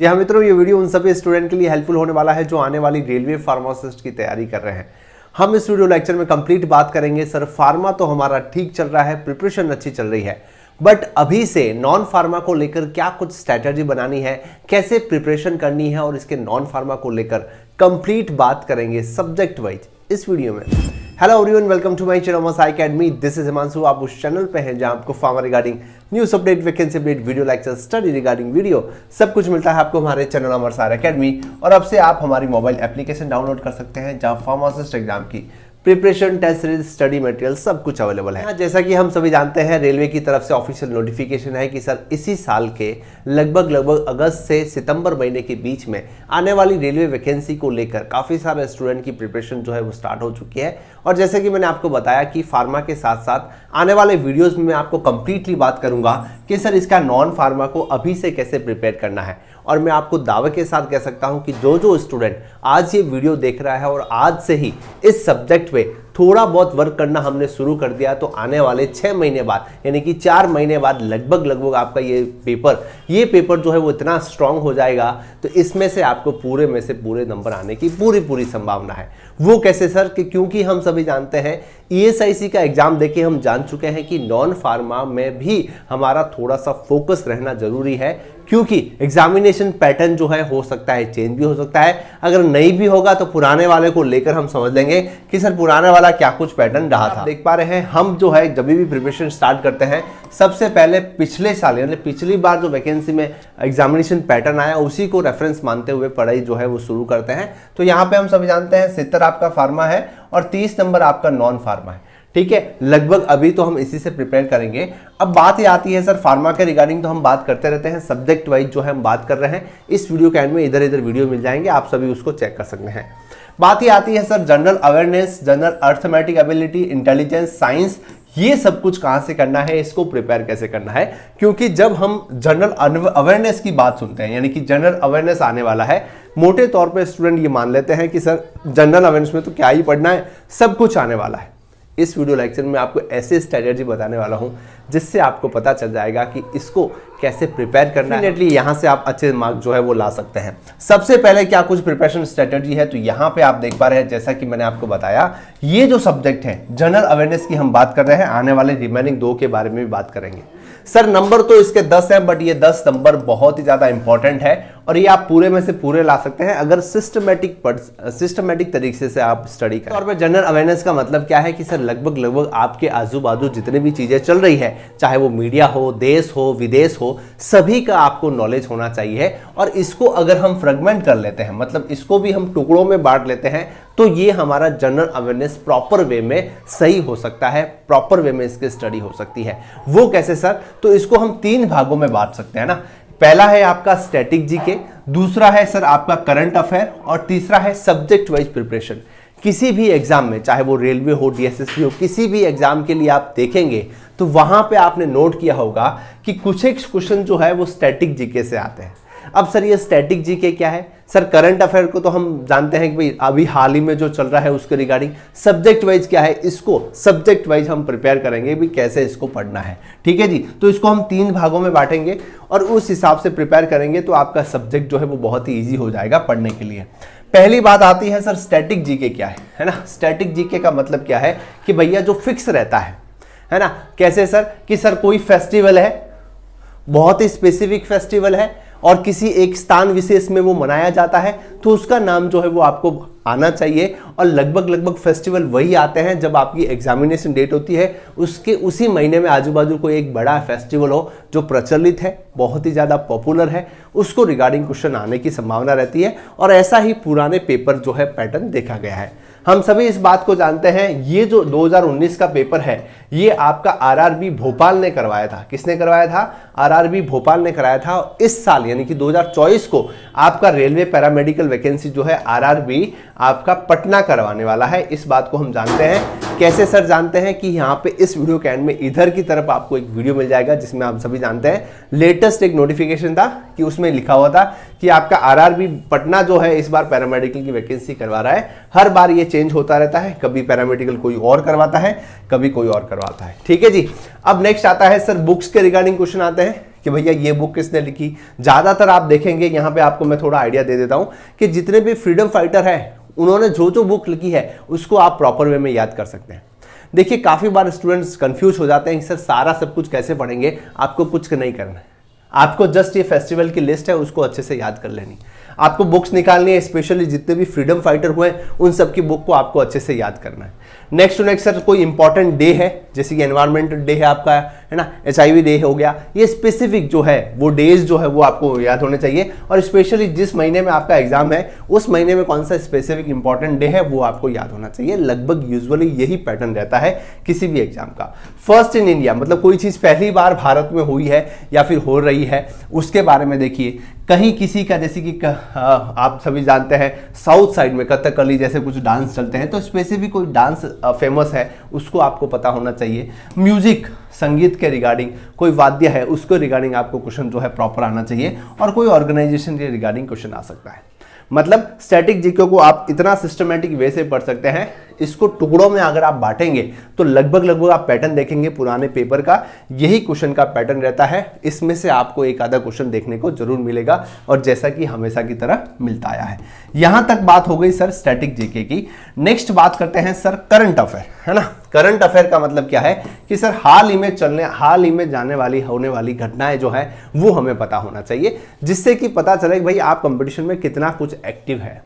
जी हाँ मित्रों, ये वीडियो उन सभी स्टूडेंट के लिए हेल्पफुल होने वाला है जो आने वाली रेलवे फार्मासिस्ट की तैयारी कर रहे हैं। हम इस वीडियो लेक्चर में कंप्लीट बात करेंगे। सर फार्मा तो हमारा ठीक चल रहा है, प्रिपरेशन अच्छी चल रही है, बट अभी से नॉन फार्मा को लेकर क्या कुछ स्ट्रैटेजी बनानी है, कैसे प्रिपरेशन करनी है और इसके नॉन फार्मा को लेकर कंप्लीट बात करेंगे सब्जेक्ट वाइज इस वीडियो में। Hello everyone, welcome to my channel Sai academy. This is Himanshu. आप उस चैनल पे हैं जहां आपको pharma regarding news update, vacancy update, video lecture, study regarding video सब कुछ मिलता है आपको हमारे चैनल अमर साई अकेडमी। और अब से आप हमारी मोबाइल एप्लीकेशन डाउनलोड कर सकते हैं जहां फार्मासिस्ट एग्जाम की preparation, test series, study material सब कुछ अवेलेबल है। जैसा कि हम सभी जानते हैं, रेलवे की तरफ से ऑफिशियल नोटिफिकेशन है कि सर इसी साल के लगभग अगस्त से सितंबर महीने के बीच में आने वाली रेलवे वैकेंसी को लेकर काफ़ी सारे स्टूडेंट की प्रिपरेशन जो है वो स्टार्ट हो चुकी है। और जैसे कि मैंने आपको बताया कि फार्मा के साथ साथ आने वाले वीडियोज़ में मैं आपको कंप्लीटली बात करूंगा कि सर इसका नॉन फार्मा को अभी से कैसे प्रिपेयर करना है। और मैं आपको दावे के साथ कह सकता हूं कि जो स्टूडेंट आज ये वीडियो देख रहा है और आज से ही इस सब्जेक्ट पे थोड़ा बहुत वर्क करना हमने शुरू कर दिया, तो आने वाले 6 महीने बाद यानी कि 4 महीने बाद लगभग आपका ये पेपर जो है वो इतना स्ट्रांग हो जाएगा, तो इसमें से आपको पूरे में से पूरे नंबर आने की पूरी संभावना है। वो कैसे सर? कि क्योंकि हम सभी जानते हैं ESIC का एग्जाम देके हम जान चुके हैं कि नॉन फार्मा में भी हमारा थोड़ा सा फोकस रहना जरूरी है, क्योंकि एग्जामिनेशन पैटर्न जो है हो सकता है चेंज भी हो सकता है। अगर नहीं भी होगा तो पुराने वाले को लेकर हम समझ लेंगे कि सर पुराने वाला क्या कुछ पैटर्न रहा था। देख पा रहे हैं हम जो है जब भी प्रिपरेशन स्टार्ट करते हैं, सबसे पहले पिछले साल यानी पिछली बार जो वैकेंसी में एग्जामिनेशन पैटर्न आया उसी को रेफरेंस मानते हुए पढ़ाई जो है वो शुरू करते हैं। तो यहाँ पे हम सभी जानते हैं 70 आपका फार्मा है और 30 नंबर आपका नॉन फार्मा है। ठीक है, लगभग अभी तो हम इसी से प्रिपेयर करेंगे। अब बात ये आती है सर फार्मा के रिगार्डिंग तो हम बात करते रहते हैं, सब्जेक्ट वाइज जो है हम बात कर रहे हैं। इस वीडियो के एंड में इधर वीडियो मिल जाएंगे, आप सभी उसको चेक कर सकते हैं। बात ये आती है sir general awareness, general arithmetic ability, intelligence, science, ये सब कुछ कहां से करना है, इसको प्रिपेयर कैसे करना है। क्योंकि जब हम जनरल अवेयरनेस की बात सुनते हैं यानी कि जनरल अवेयरनेस आने वाला है, मोटे तौर पे स्टूडेंट ये मान लेते हैं कि सर जनरल अवेयरनेस में तो क्या ही पढ़ना है, सब कुछ आने वाला है। इस वीडियो लेक्चर में आपको ऐसे स्ट्रैटेजी बताने वाला हूं जिससे आपको पता चल जाएगा कि इसको कैसे प्रिपेयर करना है। डेफिनेटली यहां से आप अच्छे मार्क जो है वो ला सकते हैं। सबसे पहले क्या कुछ प्रिपरेशन स्ट्रैटेजी है, तो यहां पे आप देख पा रहे हैं जैसा कि मैंने आपको बताया, ये जो सब्जेक्ट है जनरल अवेयरनेस की हम बात कर रहे हैं, आने वाले रिमेनिंग 2 के बारे में भी बात करेंगे। सर नंबर तो इसके 10 है, बट ये 10 नंबर बहुत ही ज्यादा इंपॉर्टेंट है और ये आप पूरे में से पूरे ला सकते हैं अगर सिस्टमेटिक तरीके से आप स्टडी करें। और जनरल अवेयरनेस का मतलब क्या है कि सर लगभग आपके आजू बाजू जितने भी चीजें चल रही है, चाहे वो मीडिया हो, देश हो, विदेश हो, सभी का आपको नॉलेज होना चाहिए। और इसको अगर हम फ्रेगमेंट कर लेते हैं, मतलब इसको भी हम टुकड़ों में बांट लेते हैं, तो ये हमारा जनरल अवेयरनेस प्रॉपर वे में सही हो सकता है, प्रॉपर वे में इसकी स्टडी हो सकती है। वो कैसे सर? तो इसको हम 3 भागों में बांट सकते हैं ना। पहला है आपका स्टैटिक जीके, दूसरा है सर आपका करंट अफेयर और तीसरा है सब्जेक्ट वाइज प्रिपरेशन। किसी भी एग्जाम में, चाहे वो रेलवे हो, DSSB हो, किसी भी एग्जाम के लिए आप देखेंगे तो वहां पे आपने नोट किया होगा कि कुछ एक क्वेश्चन जो है वो स्टैटिक जीके से आते हैं। अब सर ये स्टैटिक जीके क्या है? सर करंट अफेयर को तो हम जानते हैं कि भाई अभी हाल ही में जो चल रहा है उसके रिगार्डिंग। सब्जेक्ट वाइज क्या है, इसको सब्जेक्ट वाइज हम प्रिपेयर करेंगे भी कैसे इसको पढ़ना है। ठीक है जी, तो इसको हम 3 भागों में बांटेंगे और उस हिसाब से प्रिपेयर करेंगे तो आपका सब्जेक्ट जो है वो बहुत ही ईजी हो जाएगा पढ़ने के लिए। पहली बात आती है सर स्टैटिक जीके क्या है ना। स्टैटिक जीके का मतलब क्या है कि भैया जो फिक्स रहता है ना। कैसे सर? कि सर कोई फेस्टिवल है, बहुत ही स्पेसिफिक फेस्टिवल है और किसी एक स्थान विशेष में वो मनाया जाता है, तो उसका नाम जो है वो आपको आना चाहिए। और लगभग फेस्टिवल वही आते हैं जब आपकी एग्जामिनेशन डेट होती है, उसके उसी महीने में आजू बाजू कोई एक बड़ा फेस्टिवल हो जो प्रचलित है, बहुत ही ज़्यादा पॉपुलर है, उसको रिगार्डिंग क्वेश्चन आने की संभावना रहती है। और ऐसा ही पुराने पेपर जो है पैटर्न देखा गया है। हम सभी इस बात को जानते हैं, ये जो 2019 का पेपर है ये आपका RRB भोपाल ने करवाया था। किसने करवाया था? RRB भोपाल ने कराया था। इस साल यानी कि 2024 को आपका रेलवे पैरामेडिकल वैकेंसी जो है RRB आपका पटना करवाने वाला है। इस बात को हम जानते हैं। कैसे सर जानते हैं? कि यहाँ पे इस वीडियो के एंड में इधर की तरफ आपको एक वीडियो मिल जाएगा जिसमें आप सभी जानते हैं लेटेस्ट एक नोटिफिकेशन था कि उसमें लिखा हुआ था कि आपका RRB पटना जो है इस बार पैरामेडिकल की वैकेंसी करवा रहा है। हर बार ये चेंज होता रहता है, कभी पैरामेडिकल कोई और करवाता है, कभी कोई और करवाता है। ठीक है जी। अब नेक्स्ट आता है सर बुक्स के रिगार्डिंग क्वेश्चन आते हैं कि भैया ये बुक किसने लिखी। ज़्यादातर आप देखेंगे, यहाँ पे आपको मैं थोड़ा आइडिया दे देता हूँ कि जितने भी फ्रीडम फाइटर है उन्होंने जो जो बुक लिखी है उसको आप प्रॉपर वे में याद कर सकते हैं। देखिए काफ़ी बार स्टूडेंट्स कंफ्यूज हो जाते हैं कि सर सारा सब कुछ कैसे पढ़ेंगे। आपको कुछ नहीं करना है, आपको जस्ट ये फेस्टिवल की लिस्ट है उसको अच्छे से याद कर लेनी। आपको बुक्स निकालनी है, स्पेशली जितने भी फ्रीडम फाइटर हुए उन सब की बुक को आपको अच्छे से याद करना है। नेक्स्ट टू नेक्स्ट सर कोई इंपॉर्टेंट डे है, जैसे कि एनवायरमेंटल डे है आपका, है ना, HIV डे हो गया, ये स्पेसिफिक जो है वो डेज जो है वो आपको याद होने चाहिए। और स्पेशली जिस महीने में आपका एग्जाम है उस महीने में कौन सा स्पेसिफिक इंपॉर्टेंट डे है वो आपको याद होना चाहिए। लगभग यूजुअली यही पैटर्न रहता है किसी भी एग्जाम का। फर्स्ट इन इंडिया, मतलब कोई चीज़ पहली बार भारत में हुई है या फिर हो रही है उसके बारे में देखिए। कहीं किसी का, जैसे कि आप सभी जानते हैं साउथ साइड में कथकली जैसे कुछ डांस चलते हैं, तो स्पेसिफिक कोई डांस फेमस है उसको आपको पता होना चाहिए। म्यूजिक, संगीत के रिगार्डिंग कोई वाद्य है उसको रिगार्डिंग आपको क्वेश्चन जो है प्रॉपर आना चाहिए। और कोई ऑर्गेनाइजेशन के रिगार्डिंग क्वेश्चन आ सकता है। मतलब स्टैटिक जीके को आप इतना सिस्टमैटिक वे से पढ़ सकते हैं। इसको टुकड़ों में अगर आप बांटेंगे तो लगभग आप पैटर्न देखेंगे पुराने पेपर का, यही क्वेश्चन का पैटर्न रहता है। इसमें से आपको एक आधा क्वेश्चन देखने को जरूर मिलेगा, और जैसा कि हमेशा की तरह मिलता आया है। यहां तक बात हो गई सर स्टैटिक जीके की। नेक्स्ट बात करते हैं सर करंट अफेयर, है ना। करंट अफेयर का मतलब क्या है कि सर हाल ही में जाने वाली होने वाली घटनाएं जो है वो हमें पता होना चाहिए, जिससे कि पता चले कि भाई आप कंपटीशन में कितना कुछ एक्टिव है।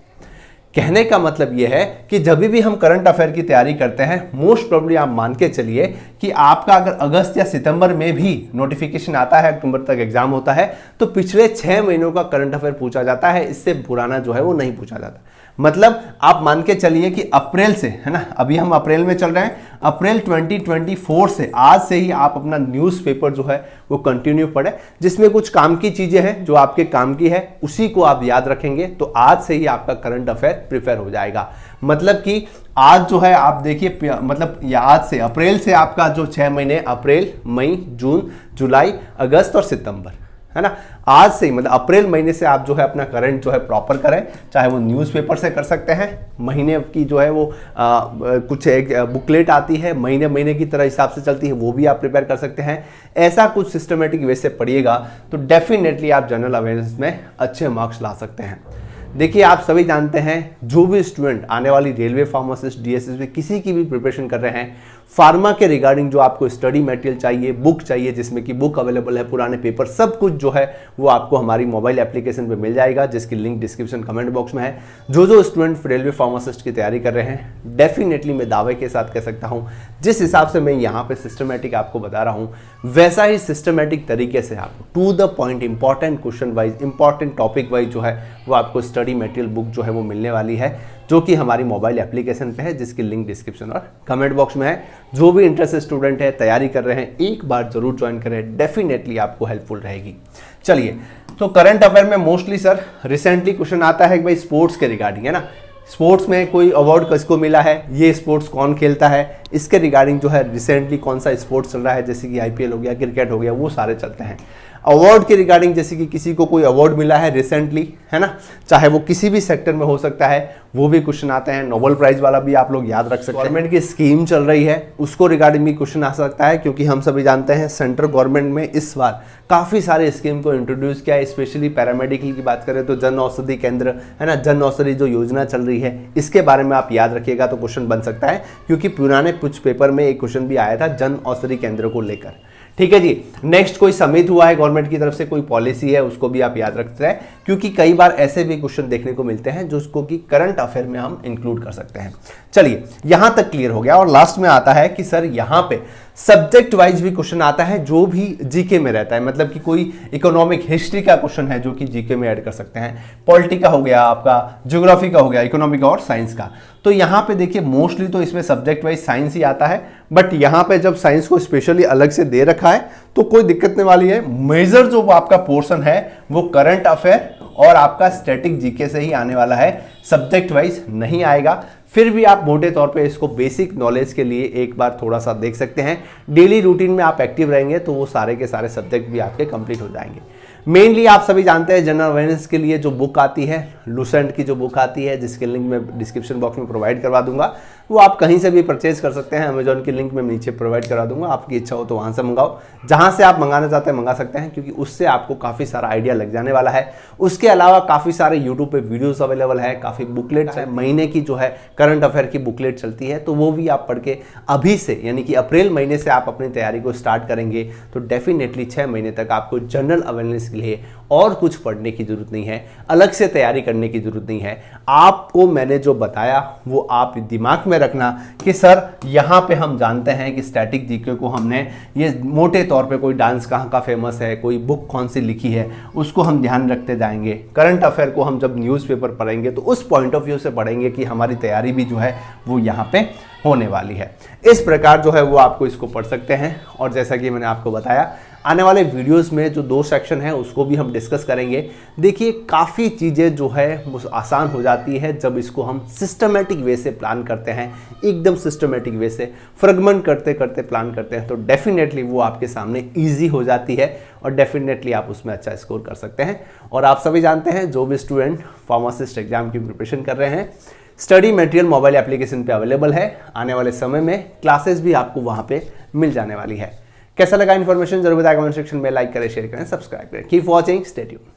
कहने का मतलब यह है कि जब भी हम करंट अफेयर की तैयारी करते हैं, मोस्ट प्रोबेबली आप मान के चलिए कि आपका अगर अगस्त या सितंबर में भी नोटिफिकेशन आता है, अक्टूबर तक एग्जाम होता है, तो पिछले 6 महीनों का करंट अफेयर पूछा जाता है। इससे पुराना जो है वो नहीं पूछा जाता। मतलब आप मान के चलिए कि अप्रैल से, है ना, अभी हम अप्रैल में चल रहे हैं, अप्रैल 2024 से, आज से ही आप अपना न्यूज़पेपर जो है वो कंटिन्यू पढ़ें, जिसमें कुछ काम की चीजें हैं जो आपके काम की है उसी को आप याद रखेंगे, तो आज से ही आपका करंट अफेयर प्रिपेयर हो जाएगा। मतलब कि आज जो है आप देखिए, मतलब आज से अप्रैल से आपका जो 6 महीने, अप्रैल, मई, जून, जुलाई, अगस्त और सितंबर, है ना, आज से ही मतलब अप्रैल महीने से आप जो है अपना करंट जो है प्रॉपर करें। चाहे वो न्यूज़पेपर से कर सकते हैं, महीने की जो है वो कुछ एक बुकलेट आती है महीने महीने की तरह हिसाब से चलती है, वो भी आप प्रिपेयर कर सकते हैं। ऐसा कुछ सिस्टमेटिक वे से पढ़िएगा तो डेफिनेटली आप जनरल अवेयरनेस में अच्छे मार्क्स ला सकते हैं। देखिए आप सभी जानते हैं, जो भी स्टूडेंट आने वाली रेलवे, फार्मासिस्ट, DSS में किसी की भी प्रिपरेशन कर रहे हैं, फार्मा के रिगार्डिंग जो आपको स्टडी मटेरियल चाहिए, बुक चाहिए, जिसमें कि बुक अवेलेबल है, पुराने पेपर, सब कुछ जो है वो आपको हमारी मोबाइल एप्लीकेशन पे मिल जाएगा, जिसकी लिंक डिस्क्रिप्शन कमेंट बॉक्स में है। जो स्टूडेंट रेलवे फार्मासिस्ट की तैयारी कर रहे हैं, डेफिनेटली मैं दावे के साथ कह सकता हूँ, जिस हिसाब से मैं यहाँ पे सिस्टमेटिक आपको बता रहा हूँ, वैसा ही सिस्टमेटिक तरीके से आपको to the point, important question wise, important topic wise जो है वो आपको स्टडी मटेरियल बुक जो है वो मिलने वाली है, जो कि हमारी मोबाइल एप्लीकेशन पे है, जिसकी लिंक डिस्क्रिप्शन और कमेंट बॉक्स में है। जो भी इंटरेस्टेड स्टूडेंट है, तैयारी कर रहे हैं, एक बार जरूर ज्वाइन करें, डेफिनेटली आपको हेल्पफुल रहेगी। चलिए, तो करंट अफेयर में मोस्टली सर रिसेंटली क्वेश्चन आता है कि भाई स्पोर्ट्स के रिगार्डिंग, है ना, स्पोर्ट्स में कोई अवार्ड किसको मिला है, ये स्पोर्ट्स कौन खेलता है, इसके रिगार्डिंग जो है रिसेंटली कौन सा स्पोर्ट्स चल रहा है, जैसे कि IPL हो गया, क्रिकेट हो गया, वो सारे चलते हैं। अवार्ड के रिगार्डिंग जैसे कि किसी को कोई अवार्ड मिला है रिसेंटली, है ना, चाहे वो किसी भी सेक्टर में हो सकता है, वो भी क्वेश्चन आते हैं। नोबेल प्राइज वाला भी आप लोग याद रख सकते हैं। गवर्नमेंट की स्कीम चल रही है उसको रिगार्डिंग भी क्वेश्चन आ सकता है, क्योंकि हम सभी जानते हैं सेंट्रल गवर्नमेंट में इस बार काफ़ी सारे स्कीम को इंट्रोड्यूस किया है। स्पेशली पैरामेडिकल की बात करें तो जन औषधि केंद्र, है ना, जन औषधि जो योजना चल रही है, इसके बारे में आप याद रखिएगा तो क्वेश्चन बन सकता है, क्योंकि पुराने कुछ पेपर में एक क्वेश्चन भी आया था जन औषधि केंद्र को लेकर। ठीक है जी। नेक्स्ट कोई समिट हुआ है गवर्नमेंट की तरफ से, कोई पॉलिसी है, उसको भी आप याद रखते हैं, क्योंकि कई बार ऐसे भी क्वेश्चन देखने को मिलते हैं जो उसको कि करंट अफेयर में हम इंक्लूड कर सकते हैं। चलिए, यहां तक क्लियर हो गया। और लास्ट में आता है कि सर यहां पे सब्जेक्ट वाइज भी क्वेश्चन आता है जो भी जीके में रहता है, मतलब कि कोई इकोनॉमिक हिस्ट्री का क्वेश्चन है जो कि जीके में ऐड कर सकते हैं, पॉलिटी का हो गया, आपका ज्योग्राफी का हो गया, इकोनॉमिक और साइंस का। तो यहाँ पे देखिए मोस्टली तो इसमें सब्जेक्ट वाइज साइंस ही आता है, बट यहाँ पे जब साइंस को स्पेशली अलग से दे रखा है तो कोई दिक्कत नहीं वाली है। मेजर जो आपका पोर्शन है वो करंट अफेयर और आपका स्टैटिक जीके से ही आने वाला है, सब्जेक्ट वाइज नहीं आएगा। फिर भी आप मोटे तौर पे इसको बेसिक नॉलेज के लिए एक बार थोड़ा सा देख सकते हैं। डेली रूटीन में आप एक्टिव रहेंगे तो वो सारे के सारे सब्जेक्ट भी आपके कंप्लीट हो जाएंगे। मेनली आप सभी जानते हैं जनरल अवेयरनेस के लिए जो बुक आती है, लुसेंट की जो बुक आती है, जिसके लिंक मैं डिस्क्रिप्शन बॉक्स में प्रोवाइड करवा दूंगा, वो आप कहीं से भी परचेज कर सकते हैं। अमेजॉन की लिंक मैं नीचे प्रोवाइड करा दूंगा, आपकी इच्छा हो तो वहाँ से मंगाओ, जहाँ से आप मंगाना चाहते हैं मंगा सकते हैं, क्योंकि उससे आपको काफ़ी सारा आइडिया लग जाने वाला है। उसके अलावा काफ़ी सारे यूट्यूब पे वीडियोस अवेलेबल है, काफ़ी बुकलेट्स है, महीने की जो है करंट अफेयर की बुकलेट चलती है, तो वो भी आप पढ़ के अभी से यानी कि अप्रैल महीने से आप अपनी तैयारी को स्टार्ट करेंगे तो डेफिनेटली 6 महीने तक आपको जनरल अवेयरनेस के लिए और कुछ पढ़ने की जरूरत नहीं है, अलग से तैयारी करने की जरूरत नहीं है। आपको मैंने जो बताया वो आप दिमाग में रखना कि सर यहाँ पे हम जानते हैं कि स्टैटिक जीके को हमने ये मोटे तौर पे कोई डांस कहाँ का फेमस है, कोई बुक कौन सी लिखी है, उसको हम ध्यान रखते जाएंगे। करंट अफेयर को हम जब न्यूज़पेपर पढ़ेंगे तो उस पॉइंट ऑफ व्यू से पढ़ेंगे कि हमारी तैयारी भी जो है वो यहाँ पे होने वाली है। इस प्रकार जो है वो आपको इसको पढ़ सकते हैं। और जैसा कि मैंने आपको बताया आने वाले वीडियोस में जो 2 सेक्शन है उसको भी हम डिस्कस करेंगे। देखिए काफ़ी चीज़ें जो है वो आसान हो जाती है जब इसको हम सिस्टमेटिक वे से प्लान करते हैं, एकदम सिस्टमेटिक वे से फ्रेगमेंट करते करते प्लान करते हैं, तो डेफिनेटली वो आपके सामने ईजी हो जाती है और डेफिनेटली आप उसमें अच्छा स्कोर कर सकते हैं। और आप सभी जानते हैं जो भी स्टूडेंट फार्मासिस्ट एग्जाम की प्रिपरेशन कर रहे हैं, स्टडी मटेरियल मोबाइल एप्लीकेशन पे अवेलेबल है। आने वाले समय में क्लासेस भी आपको वहाँ पे मिल जाने वाली है। कैसा लगा इन्फॉर्मेशन जरूर बताएं कमेंट सेक्शन में, लाइक करें, शेयर करें, सब्सक्राइब करें। Keep watching, stay tuned.